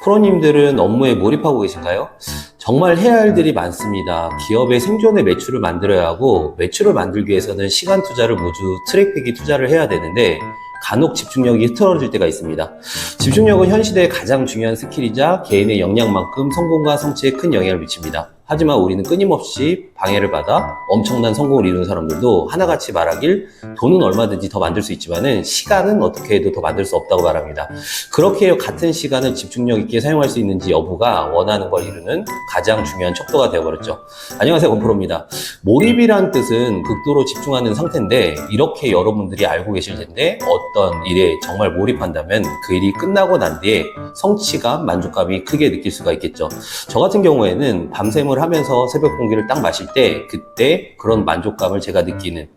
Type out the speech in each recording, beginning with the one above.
프로님들은 업무에 몰입하고 계신가요? 정말 해야 할 일이 많습니다. 기업의 생존의 매출을 만들어야 하고, 매출을 만들기 위해서는 시간 투자를 모두 트랙백이 투자를 해야 되는데 간혹 집중력이 흐트러질 때가 있습니다. 집중력은 현 시대의 가장 중요한 스킬이자 개인의 역량만큼 성공과 성취에 큰 영향을 미칩니다. 하지만 우리는 끊임없이 방해를 받아 엄청난 성공을 이룬 사람들도 하나같이 말하길 돈은 얼마든지 더 만들 수 있지만은 시간은 어떻게 해도 더 만들 수 없다고 말합니다. 그렇게 같은 시간을 집중력 있게 사용할 수 있는지 여부가 원하는 걸 이루는 가장 중요한 척도가 되어버렸죠. 안녕하세요, 권프로입니다. 몰입이란 뜻은 극도로 집중하는 상태인데, 이렇게 여러분들이 알고 계실 텐데 어떤 일에 정말 몰입한다면 그 일이 끝나고 난 뒤에 성취감, 만족감이 크게 느낄 수가 있겠죠. 저 같은 경우에는 밤샘을 하면서 새벽 공기를 딱 마실 때 그때 그런 만족감을 제가 느끼는,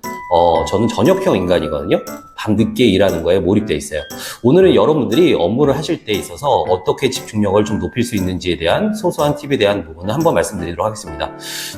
저는 저녁형 인간이거든요. 밤늦게 일하는 거에 몰입되어 있어요. 오늘은 여러분들이 업무를 하실 때 있어서 어떻게 집중력을 좀 높일 수 있는지에 대한 소소한 팁에 대한 부분을 한번 말씀드리도록 하겠습니다.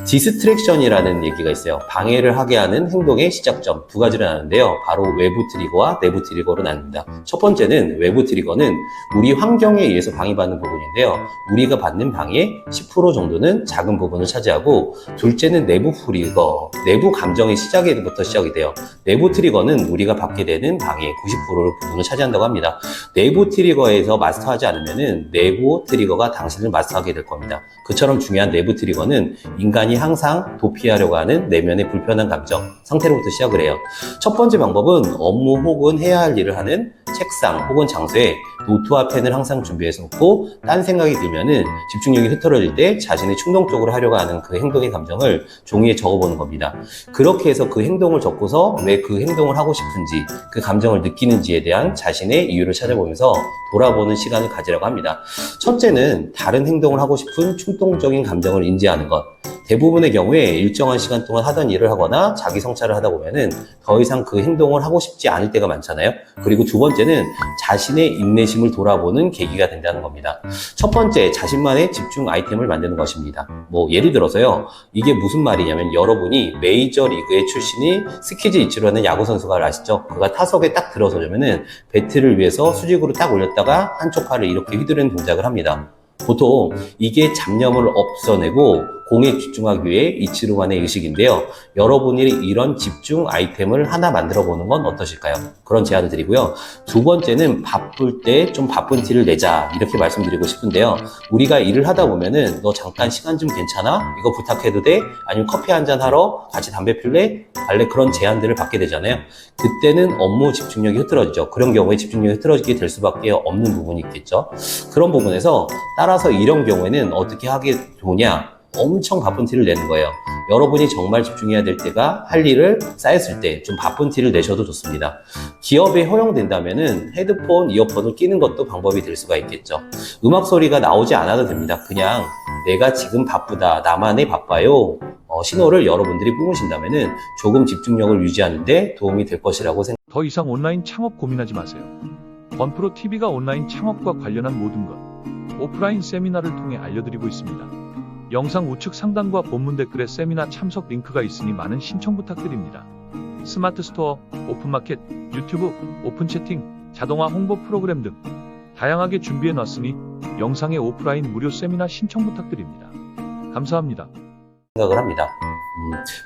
디스트랙션이라는 얘기가 있어요. 방해를 하게 하는 행동의 시작점 두 가지를 나누는데요. 바로 외부 트리거와 내부 트리거로 나눕니다. 첫 번째는 외부 트리거는 우리 환경에 의해서 방해받는 부분인데요. 우리가 받는 방해 10% 정도는 작은 부분을 차지하고, 둘째는 내부 트리거, 내부 감정의 시작에부터 시작이 돼요. 내부 트리거는 우리가 받게 되는 방해 90%를 부분을 차지한다고 합니다. 내부 트리거에서 마스터하지 않으면은 내부 트리거가 당신을 마스터하게 될 겁니다. 그처럼 중요한 내부 트리거는 인간이 항상 도피하려고 하는 내면의 불편한 감정 상태로부터 시작을 해요. 첫 번째 방법은 업무 혹은 해야 할 일을 하는 책상 혹은 장소에 노트와 펜을 항상 준비해서 놓고, 딴 생각이 들면은 집중력이 흐트러질 때 자신이 충동적으로 하려고 하는 그 행동의 감정을 종이에 적어보는 겁니다. 그렇게 해서 그 행동을 적고서 왜 그 행동을 하고 싶은지, 그 감정을 느끼는지에 대한 자신의 이유를 찾아보면서 돌아보는 시간을 가지라고 합니다. 첫째는 다른 행동을 하고 싶은 충동적인 감정을 인지하는 것. 대부분의 경우에 일정한 시간 동안 하던 일을 하거나 자기 성찰을 하다 보면은 더 이상 그 행동을 하고 싶지 않을 때가 많잖아요. 그리고 두 번째는 자신의 인내심을 돌아보는 계기가 된다는 겁니다. 첫 번째, 자신만의 집중 아이템을 만드는 것입니다. 예를 들어서요, 이게 무슨 말이냐면, 여러분이 메이저리그의 출신이 스키즈 이치로라는 야구 선수가 아시죠? 그가 타석에 딱 들어서려면은 배트를 위해서 수직으로 딱 올렸다가 한쪽 팔을 이렇게 휘두르는 동작을 합니다. 보통 이게 잡념을 없애내고 공에 집중하기 위해 이치로만의 의식인데요. 여러분이 이런 집중 아이템을 하나 만들어 보는 건 어떠실까요? 그런 제안을 드리고요. 두 번째는 바쁠 때 좀 바쁜 티를 내자, 이렇게 말씀드리고 싶은데요. 우리가 일을 하다 보면은 너 잠깐 시간 좀 괜찮아? 이거 부탁해도 돼? 아니면 커피 한잔 하러 같이 담배 필래? 갈래? 그런 제안들을 받게 되잖아요. 그때는 업무 집중력이 흐트러지죠. 그런 경우에 집중력이 흐트러지게 될 수밖에 없는 부분이 있겠죠. 그런 부분에서 따라서 이런 경우에는 어떻게 하게 좋으냐? 엄청 바쁜 티를 내는 거예요. 여러분이 정말 집중해야 될 때가 할 일을 쌓였을 때 좀 바쁜 티를 내셔도 좋습니다. 기업에 허용된다면은 헤드폰, 이어폰을 끼는 것도 방법이 될 수가 있겠죠. 음악 소리가 나오지 않아도 됩니다. 그냥 내가 지금 바쁘다, 나만의 바빠요, 신호를 여러분들이 뿜으신다면은 조금 집중력을 유지하는 데 도움이 될 것이라고 생각합니다. 더 이상 온라인 창업 고민하지 마세요. 권프로 TV가 온라인 창업과 관련한 모든 것, 오프라인 세미나를 통해 알려드리고 있습니다. 영상 우측 상단과 본문 댓글에 세미나 참석 링크가 있으니 많은 신청 부탁드립니다. 스마트 스토어, 오픈마켓, 유튜브, 오픈 채팅, 자동화 홍보 프로그램 등 다양하게 준비해 놨으니 영상의 오프라인 무료 세미나 신청 부탁드립니다. 감사합니다. 생각을 합니다.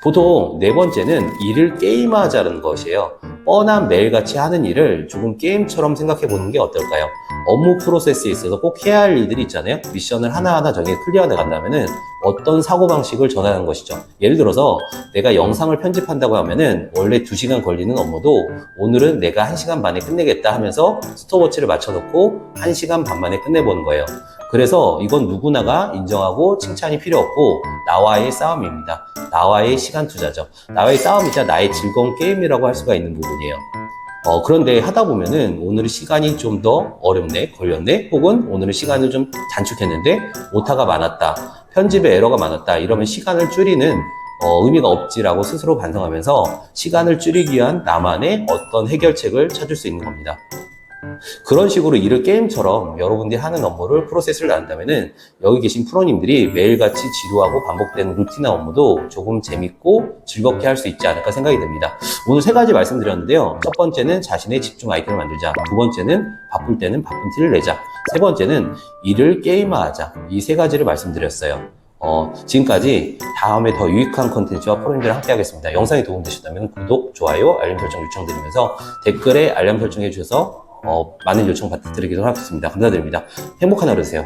보통 네 번째는 일을 게임화하자는 것이에요. 뻔한 매일같이 하는 일을 조금 게임처럼 생각해 보는 게 어떨까요? 업무 프로세스에 있어서 꼭 해야 할 일들이 있잖아요. 미션을 하나하나 정해 클리어 나간다면은 어떤 사고방식을 전하는 것이죠. 예를 들어서 내가 영상을 편집한다고 하면은 원래 2시간 걸리는 업무도 오늘은 내가 1시간 반에 끝내겠다 하면서 스톱워치를 맞춰놓고 1시간 반 만에 끝내보는 거예요. 그래서 이건 누구나가 인정하고 칭찬이 필요 없고 나와의 싸움입니다. 나와의 시간 투자죠. 나와의 싸움이자 나의 즐거운 게임이라고 할 수가 있는 부분이에요. 그런데 하다 보면은 오늘은 시간이 좀 더 어렵네, 걸렸네, 혹은 오늘은 시간을 좀 단축했는데 오타가 많았다, 편집에 에러가 많았다, 이러면 시간을 줄이는 의미가 없지라고 스스로 반성하면서 시간을 줄이기 위한 나만의 어떤 해결책을 찾을 수 있는 겁니다. 그런 식으로 일을 게임처럼 여러분들이 하는 업무를 프로세스를 나눈다면은 여기 계신 프로님들이 매일같이 지루하고 반복되는 루틴한 업무도 조금 재밌고 즐겁게 할 수 있지 않을까 생각이 듭니다. 오늘 3가지 말씀드렸는데요. 첫 번째는 자신의 집중 아이템을 만들자. 두 번째는 바쁠 때는 바쁜 티를 내자. 세 번째는 일을 게임화하자. 이 3가지를 말씀드렸어요. 지금까지 다음에 더 유익한 컨텐츠와 프로님들과 함께 하겠습니다. 영상이 도움되셨다면 구독, 좋아요, 알림 설정 요청드리면서 댓글에 알람 설정해 주셔서 많은 요청 부탁드리도록 하겠습니다. 감사드립니다. 행복한 하루 되세요.